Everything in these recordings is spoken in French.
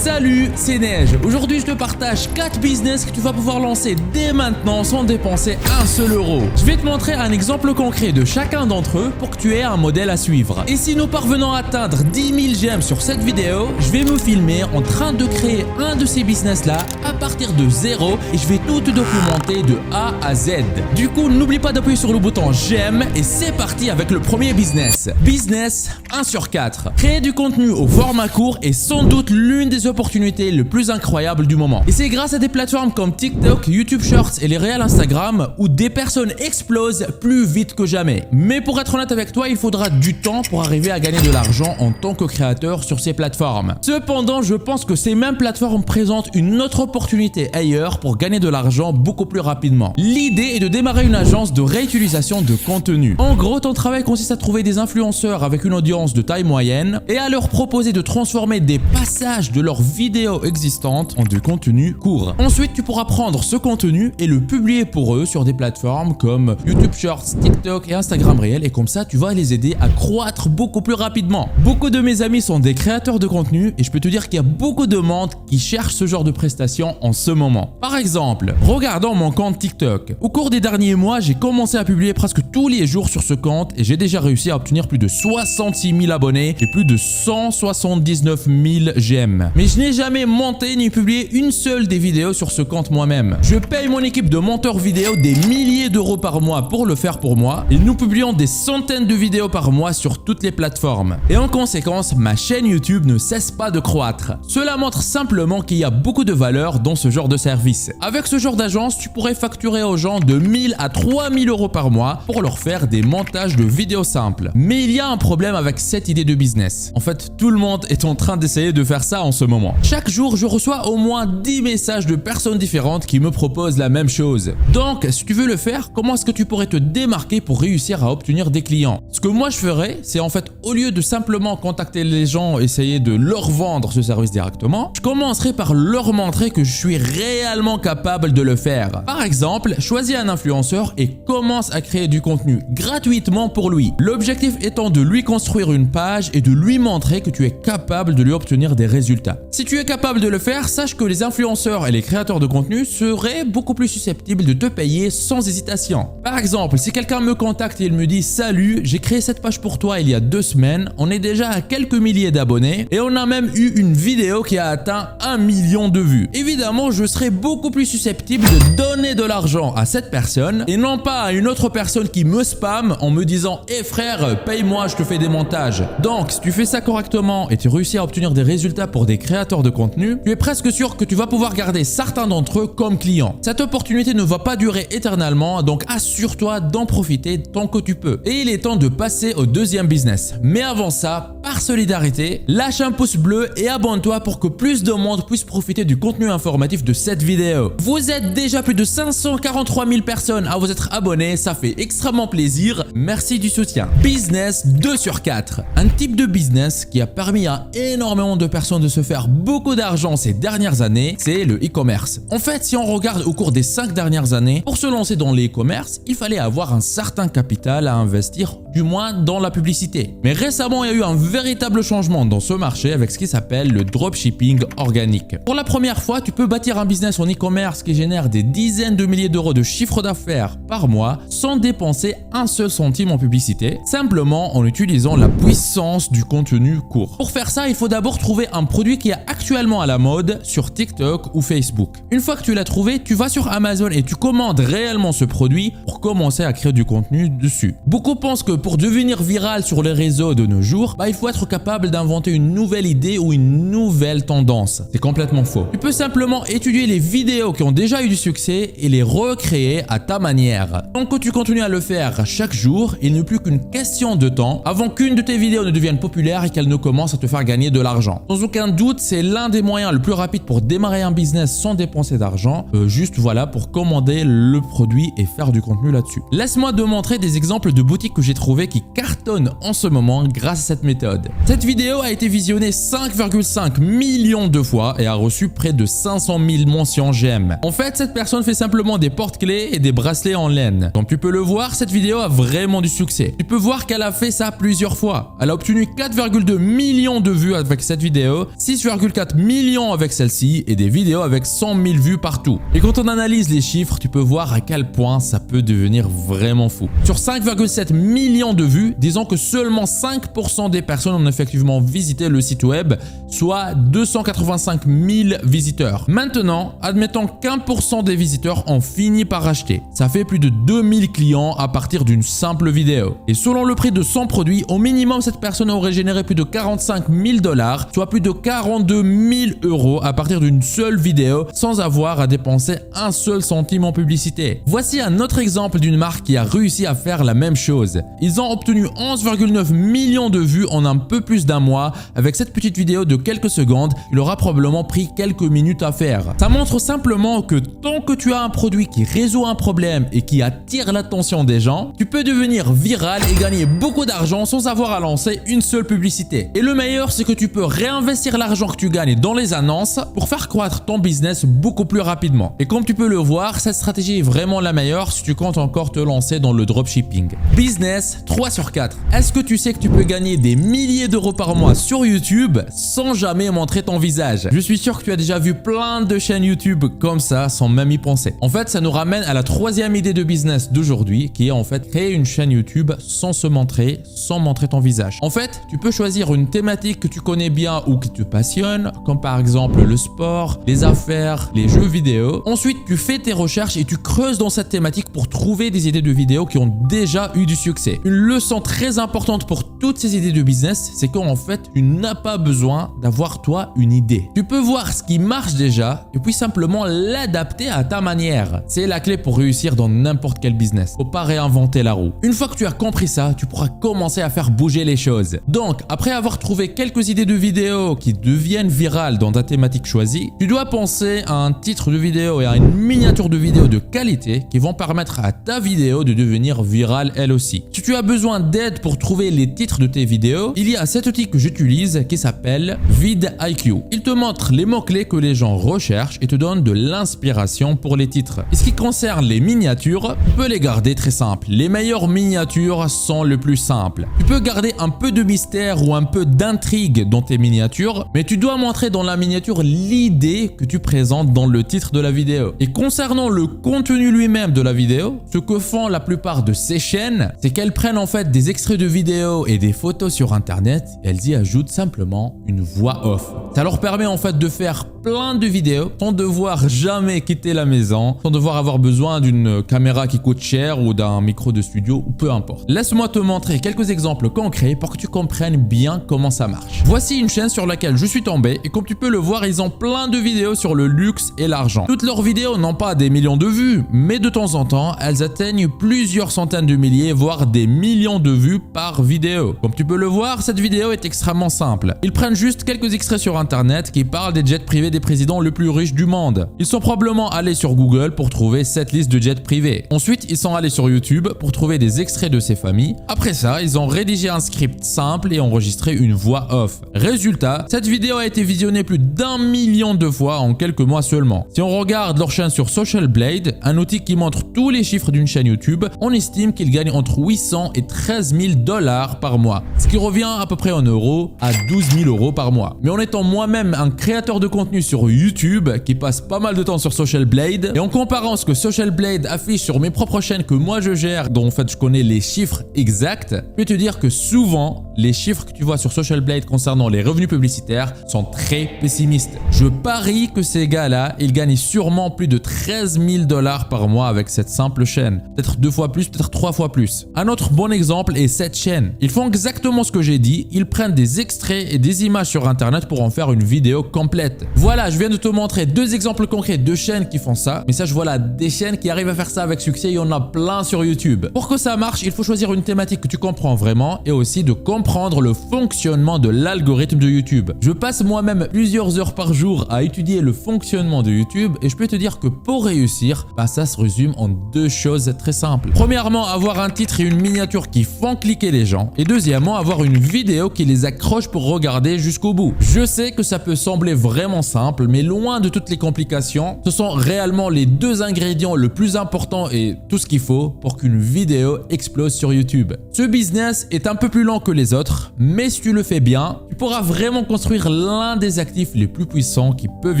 Salut, c'est Neige. Aujourd'hui, je te partage 4 business que tu vas pouvoir lancer dès maintenant sans dépenser un seul euro. Je vais te montrer un exemple concret de chacun d'entre eux pour que tu aies un modèle à suivre. Et si nous parvenons à atteindre 10 000 j'aime sur cette vidéo, je vais me filmer en train de créer un de ces business-là à partir de zéro et je vais tout te documenter de A à Z. Du coup, n'oublie pas d'appuyer sur le bouton j'aime et c'est parti avec le premier business. Business 1 sur 4. Créer du contenu au format court est sans doute l'une des opportunités les plus incroyables du moment. Et c'est grâce à des plateformes comme TikTok, YouTube Shorts et les Reels Instagram où des personnes explosent plus vite que jamais. Mais pour être honnête avec toi, il faudra du temps pour arriver à gagner de l'argent en tant que créateur sur ces plateformes. Cependant, je pense que ces mêmes plateformes présentent une autre opportunité ailleurs pour gagner de l'argent beaucoup plus rapidement. L'idée est de démarrer une agence de réutilisation de contenu. En gros, ton travail consiste à trouver des influenceurs avec une audience de taille moyenne et à leur proposer de transformer des passages de leurs vidéos existantes en du contenu court. Ensuite, tu pourras prendre ce contenu et le publier pour eux sur des plateformes comme YouTube Shorts, TikTok et Instagram Reels et comme ça, tu vas les aider à croître beaucoup plus rapidement. Beaucoup de mes amis sont des créateurs de contenu et je peux te dire qu'il y a beaucoup de monde qui cherchent ce genre de prestations en ce moment. Par exemple, regardons mon compte TikTok. Au cours des derniers mois, j'ai commencé à publier presque tous les jours sur ce compte et j'ai déjà réussi à obtenir plus de 66 000 abonnés et plus de 179 000 j'aime. Mais je n'ai jamais monté ni publié une seule des vidéos sur ce compte moi-même. Je paye mon équipe de monteurs vidéo des milliers d'euros par mois pour le faire pour moi et nous publions des centaines de vidéos par mois sur toutes les plateformes. Et en conséquence, ma chaîne YouTube ne cesse pas de croître. Cela montre simplement qu'il y a beaucoup de valeur dans ce genre de service. Avec ce genre d'agence, tu pourrais facturer aux gens de 1000 à 3000 euros par mois pour leur faire des montages de vidéos simples. Mais il y a un problème avec cette idée de business. En fait, tout le monde est en train d'essayer de faire ça en ce moment. Chaque jour, je reçois au moins 10 messages de personnes différentes qui me proposent la même chose. Donc, si tu veux le faire, comment est-ce que tu pourrais te démarquer pour réussir à obtenir des clients? Ce que moi je ferais, c'est en fait, au lieu de simplement contacter les gens, essayer de leur vendre ce service directement, je commencerai par leur montrer que je suis réellement capable de le faire. Par exemple, choisis un influenceur et commence à créer du contenu gratuitement pour lui. L'objectif étant de lui construire une page et de lui montrer que tu es capable de lui obtenir des résultats. Si tu es capable de le faire, sache que les influenceurs et les créateurs de contenu seraient beaucoup plus susceptibles de te payer sans hésitation. Par exemple, si quelqu'un me contacte et il me dit « Salut, j'ai créé cette page pour toi il y a 2 semaines, on est déjà à quelques milliers d'abonnés et on a même eu une vidéo qui a atteint 1 million de vues. » Évidemment, je serais beaucoup plus susceptible de donner de l'argent à cette personne et non pas à une autre personne qui me spamme en me disant « Hé frère, paye-moi, je te fais des montages. » Donc, si tu fais ça correctement et tu réussis à obtenir des résultats pour des créateurs de contenu, tu es presque sûr que tu vas pouvoir garder certains d'entre eux comme clients. Cette opportunité ne va pas durer éternellement, donc assure-toi d'en profiter tant que tu peux. Et il est temps de passer au deuxième business. Mais avant ça, par solidarité, lâche un pouce bleu et abonne-toi pour que plus de monde puisse profiter du contenu informatif de cette vidéo. Vous êtes déjà plus de 543 000 personnes à vous être abonnés, ça fait extrêmement plaisir. Merci du soutien. Business 2 sur 4. Un type de business qui a permis à énormément de personnes de se faire beaucoup d'argent ces dernières années, c'est le e-commerce. En fait, si on regarde au cours des 5 dernières années, pour se lancer dans l'e-commerce, il fallait avoir un certain capital à investir, du moins dans la publicité. Mais récemment, il y a eu un véritable changement dans ce marché avec ce qui s'appelle le dropshipping organique. Pour la première fois, tu peux bâtir un business en e-commerce qui génère des dizaines de milliers d'euros de chiffre d'affaires par mois sans dépenser un seul centime en publicité, simplement en utilisant la puissance du contenu court. Pour faire ça, il faut d'abord trouver un produit qui est actuellement à la mode sur TikTok ou Facebook. Une fois que tu l'as trouvé, tu vas sur Amazon et tu commandes réellement ce produit pour commencer à créer du contenu dessus. Beaucoup pensent que pour devenir viral sur les réseaux de nos jours, il faut être capable d'inventer une nouvelle idée ou une nouvelle tendance. C'est complètement faux. Tu peux simplement étudier les vidéos qui ont déjà eu du succès et les recréer à ta manière. Tant que tu continues à le faire chaque jour, il n'est plus qu'une question de temps avant qu'une de tes vidéos ne devienne populaire et qu'elle ne commence à te faire gagner de l'argent. Sans aucun doute, c'est l'un des moyens le plus rapides pour démarrer un business sans dépenser d'argent. Juste voilà, pour commander le produit et faire du contenu là-dessus. Laisse-moi te montrer des exemples de boutiques que j'ai trouvées trouver qui cartonnent en ce moment grâce à cette méthode. Cette vidéo a été visionnée 5,5 millions de fois et a reçu près de 500 000 mentions j'aime. En fait, cette personne fait simplement des porte-clés et des bracelets en laine. Comme tu peux le voir, cette vidéo a vraiment du succès. Tu peux voir qu'elle a fait ça plusieurs fois. Elle a obtenu 4,2 millions de vues avec cette vidéo, 6,4 millions avec celle-ci et des vidéos avec 100 000 vues partout. Et quand on analyse les chiffres, tu peux voir à quel point ça peut devenir vraiment fou. Sur 5,7 millions de vues, disons que seulement 5% des personnes ont effectivement visité le site web, soit 285 000 visiteurs. Maintenant, admettons qu'1% des visiteurs ont fini par acheter. Ça fait plus de 2000 clients à partir d'une simple vidéo. Et selon le prix de son produit, au minimum, cette personne aurait généré plus de 45 000 $, soit plus de 42 000 € à partir d'une seule vidéo sans avoir à dépenser un seul centime en publicité. Voici un autre exemple d'une marque qui a réussi à faire la même chose. Ils ont obtenu 11,9 millions de vues en un peu plus d'un mois avec cette petite vidéo de quelques secondes. Il aura probablement pris quelques minutes à faire. Ça montre simplement que tant que tu as un produit qui résout un problème et qui attire l'attention des gens, tu peux devenir viral et gagner beaucoup d'argent sans avoir à lancer une seule publicité. Et le meilleur, c'est que tu peux réinvestir l'argent que tu gagnes dans les annonces pour faire croître ton business beaucoup plus rapidement. Et comme tu peux le voir, cette stratégie est vraiment la meilleure si tu comptes encore te lancer dans le dropshipping. Business 3 sur 4. Est-ce que tu sais que tu peux gagner des milliers d'euros par mois sur YouTube sans jamais montrer ton visage? Je suis sûr que tu as déjà vu plein de chaînes YouTube comme ça sans même y penser. En fait, ça nous ramène à la troisième idée de business d'aujourd'hui qui est en fait créer une chaîne YouTube sans se montrer, sans montrer ton visage. En fait, tu peux choisir une thématique que tu connais bien ou qui te passionne, comme par exemple le sport, les affaires, les jeux vidéo. Ensuite, tu fais tes recherches et tu creuses dans cette thématique pour trouver des idées de vidéos qui ont déjà eu du succès. Une leçon très importante pour toutes ces idées de business, c'est qu'en fait, tu n'as pas besoin d'avoir toi une idée. Tu peux voir ce qui marche déjà et puis simplement l'adapter à ta manière. C'est la clé pour réussir dans n'importe quel business. Faut pas réinventer la roue. Une fois que tu as compris ça, tu pourras commencer à faire bouger les choses. Donc, après avoir trouvé quelques idées de vidéos qui deviennent virales dans ta thématique choisie, tu dois penser à un titre de vidéo et à une miniature de vidéo de qualité qui vont permettre à ta vidéo de devenir virale elle aussi. Si tu as besoin d'aide pour trouver les titres de tes vidéos, il y a cet outil que j'utilise qui s'appelle vidIQ. Il te montre les mots-clés que les gens recherchent et te donne de l'inspiration pour les titres. Et ce qui concerne les miniatures, tu peux les garder très simples. Les meilleures miniatures sont les plus simples. Tu peux garder un peu de mystère ou un peu d'intrigue dans tes miniatures, mais tu dois montrer dans la miniature l'idée que tu présentes dans le titre de la vidéo. Et concernant le contenu lui-même de la vidéo, ce que font la plupart de ces chaînes, c'est qu'elles prennent en fait des extraits de vidéos et des photos sur internet et elles y ajoutent simplement une voix off. Ça leur permet en fait de faire plein de vidéos sans devoir jamais quitter la maison, sans devoir avoir besoin d'une caméra qui coûte cher ou d'un micro de studio ou peu importe. Laisse-moi te montrer quelques exemples concrets pour que tu comprennes bien comment ça marche. Voici une chaîne sur laquelle je suis tombé et comme tu peux le voir, ils ont plein de vidéos sur le luxe et l'argent. Toutes leurs vidéos n'ont pas des millions de vues, mais de temps en temps, elles atteignent plusieurs centaines de milliers, voire des millions de vues par vidéo. Comme tu peux le voir, cette vidéo est extrêmement simple. Ils prennent juste quelques extraits sur internet qui parlent des jets privés des présidents les plus riches du monde. Ils sont probablement allés sur Google pour trouver cette liste de jets privés. Ensuite, ils sont allés sur YouTube pour trouver des extraits de ces familles. Après ça, ils ont rédigé un script simple et enregistré une voix off. Résultat, cette vidéo a été visionnée plus d'1 million de fois en quelques mois seulement. Si on regarde leur chaîne sur Social Blade, un outil qui montre tous les chiffres d'une chaîne YouTube, on estime qu'ils gagnent entre 800 et 13 000 $ par mois, ce qui revient à peu près en euros à 12 000 € par mois. Mais en étant moi-même un créateur de contenu sur YouTube qui passe pas mal de temps sur Social Blade et en comparant ce que Social Blade affiche sur mes propres chaînes que moi je gère, dont en fait je connais les chiffres exacts, je peux te dire que souvent les chiffres que tu vois sur Social Blade concernant les revenus publicitaires sont très pessimistes. Je parie que ces gars-là, ils gagnent sûrement plus de 13 000 $ par mois avec cette simple chaîne. Peut-être 2 fois plus, peut-être 3 fois plus. Un autre bon exemple est cette chaîne. Ils font exactement ce que j'ai dit. Ils prennent des extraits et des images sur internet pour en faire une vidéo complète. Voilà, je viens de te montrer 2 exemples concrets de chaînes qui font ça. Mais sache, voilà, des chaînes qui arrivent à faire ça avec succès, il y en a plein sur YouTube. Pour que ça marche, il faut choisir une thématique que tu comprends vraiment et aussi de comprendre comprendre le fonctionnement de l'algorithme de YouTube. Je passe moi-même plusieurs heures par jour à étudier le fonctionnement de YouTube et je peux te dire que pour réussir, ça se résume en deux choses très simples. Premièrement, avoir un titre et une miniature qui font cliquer les gens et deuxièmement, avoir une vidéo qui les accroche pour regarder jusqu'au bout. Je sais que ça peut sembler vraiment simple, mais loin de toutes les complications, ce sont réellement les deux ingrédients le plus importants et tout ce qu'il faut pour qu'une vidéo explose sur YouTube. Ce business est un peu plus lent que les autres, mais si tu le fais bien, tu pourras vraiment construire l'un des actifs les plus puissants qui peuvent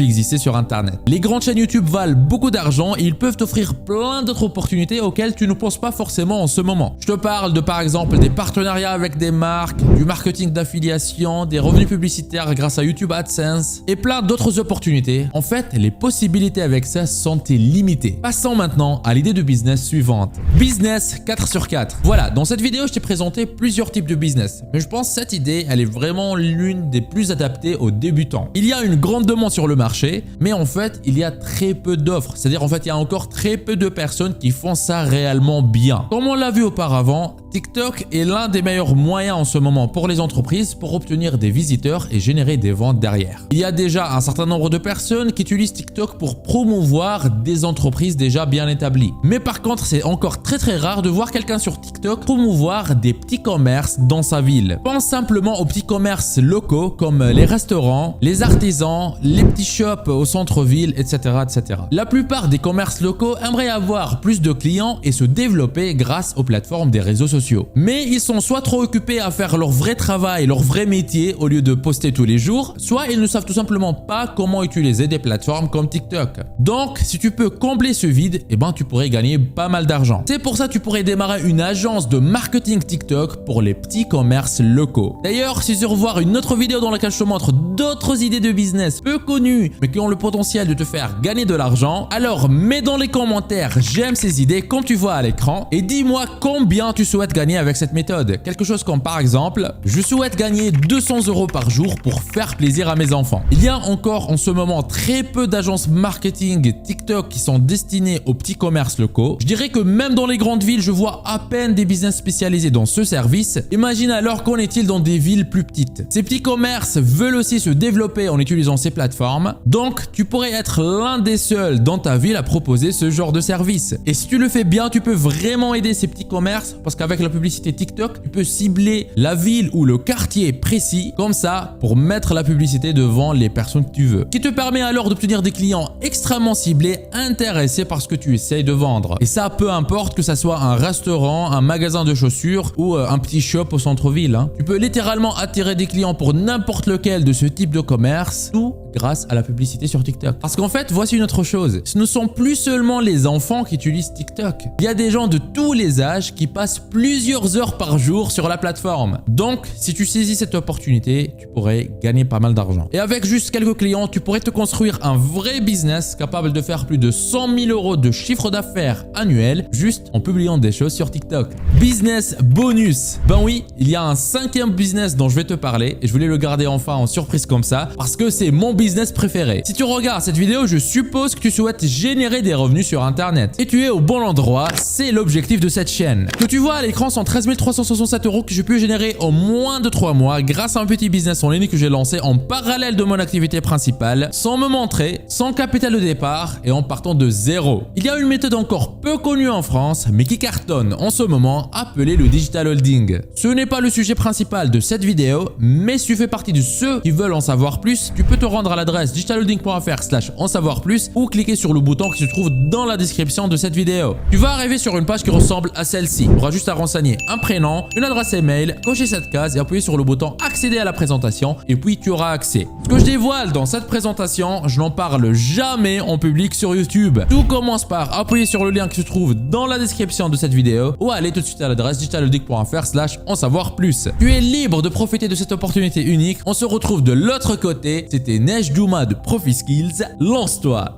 exister sur Internet. Les grandes chaînes YouTube valent beaucoup d'argent et ils peuvent t'offrir plein d'autres opportunités auxquelles tu ne penses pas forcément en ce moment. Je te parle de par exemple des partenariats avec des marques, du marketing d'affiliation, des revenus publicitaires grâce à YouTube AdSense et plein d'autres opportunités. En fait, les possibilités avec ça sont illimitées. Passons maintenant à l'idée de business suivante. Business 4 sur 4. Voilà, dans cette vidéo, je t'ai présenté plusieurs types de business, mais je pense que cette idée, elle est vraiment l'une des plus adaptées aux débutants. Il y a une grande demande sur le marché, mais en fait, il y a très peu d'offres. C'est-à-dire, en fait, il y a encore très peu de personnes qui font ça réellement bien. Comme on l'a vu auparavant, TikTok est l'un des meilleurs moyens en ce moment pour les entreprises pour obtenir des visiteurs et générer des ventes derrière. Il y a déjà un certain nombre de personnes qui utilisent TikTok pour promouvoir des entreprises déjà bien établies. Mais par contre, c'est encore très rare de voir quelqu'un sur TikTok promouvoir des petits commerces dans sa ville. Pense simplement aux petits commerces locaux comme les restaurants, les artisans, les petits shops au centre-ville, etc., etc. La plupart des commerces locaux aimeraient avoir plus de clients et se développer grâce aux plateformes des réseaux sociaux. Mais ils sont soit trop occupés à faire leur vrai travail, leur vrai métier au lieu de poster tous les jours, soit ils ne savent tout simplement pas comment utiliser des plateformes comme TikTok. Donc, si tu peux combler ce vide, tu pourrais gagner pas mal d'argent. C'est pour ça que tu pourrais démarrer une agence de marketing TikTok pour les petits commerces locaux. D'ailleurs, si tu veux revoir une autre vidéo dans laquelle je te montre d'autres idées de business peu connues, mais qui ont le potentiel de te faire gagner de l'argent, alors mets dans les commentaires « J'aime ces idées » comme tu vois à l'écran et dis-moi combien tu souhaites gagner avec cette méthode. Quelque chose comme par exemple, je souhaite gagner 200 € par jour pour faire plaisir à mes enfants. Il y a encore en ce moment très peu d'agences marketing TikTok qui sont destinées aux petits commerces locaux. Je dirais que même dans les grandes villes, je vois à peine des business spécialisés dans ce service. Imagine alors qu'en est-il dans des villes plus petites. Ces petits commerces veulent aussi se développer en utilisant ces plateformes. Donc, tu pourrais être l'un des seuls dans ta ville à proposer ce genre de service. Et si tu le fais bien, tu peux vraiment aider ces petits commerces parce qu'avec la publicité TikTok, tu peux cibler la ville ou le quartier précis comme ça pour mettre la publicité devant les personnes que tu veux. Qui te permet alors d'obtenir des clients extrêmement ciblés, intéressés par ce que tu essayes de vendre. Et ça, peu importe que ça soit un restaurant, un magasin de chaussures ou un petit shop au centre-ville. Tu peux littéralement attirer des clients pour n'importe lequel de ce type de commerce, tout grâce à la publicité sur TikTok. Parce qu'en fait, voici une autre chose. Ce ne sont plus seulement les enfants qui utilisent TikTok. Il y a des gens de tous les âges qui passent plusieurs heures par jour sur la plateforme. Donc, si tu saisis cette opportunité, tu pourrais gagner pas mal d'argent. Et avec juste quelques clients, tu pourrais te construire un vrai business capable de faire plus de 100 000 € de chiffre d'affaires annuel juste en publiant des choses sur TikTok. Business bonus. Ben oui, il y a un 5e business dont je vais te parler et je voulais le garder enfin en surprise comme ça parce que c'est mon business préféré. Si tu regardes cette vidéo, je suppose que tu souhaites générer des revenus sur Internet. Et tu es au bon endroit, c'est l'objectif de cette chaîne. Ce que tu vois à l'écran sont 13 367 € que je peux générer en moins de 3 mois grâce à un petit business en ligne que j'ai lancé en parallèle de mon activité principale, sans me montrer, sans capital de départ et en partant de zéro. Il y a une méthode encore peu connue en France, mais qui cartonne en ce moment, appelée le digital holding. Ce n'est pas le sujet principal de cette vidéo, mais si tu fais partie de ceux qui veulent en savoir plus, tu peux te rendre à l'adresse digitalholding.fr/en savoir plus ou cliquer sur le bouton qui se trouve dans la description de cette vidéo. Tu vas arriver sur une page qui ressemble à celle-ci. Tu auras juste à renseigner un prénom, une adresse email, cocher cette case et appuyer sur le bouton accéder à la présentation et puis tu auras accès. Ce que je dévoile dans cette présentation, je n'en parle jamais en public sur YouTube. Tout commence par appuyer sur le lien qui se trouve dans la description de cette vidéo ou aller tout de suite à l'adresse digitalholding.fr/en savoir plus. Tu es libre de profiter de cette opportunité unique. On se retrouve de l'autre côté. C'était Neige Douma de Profi Skills. Lance-toi!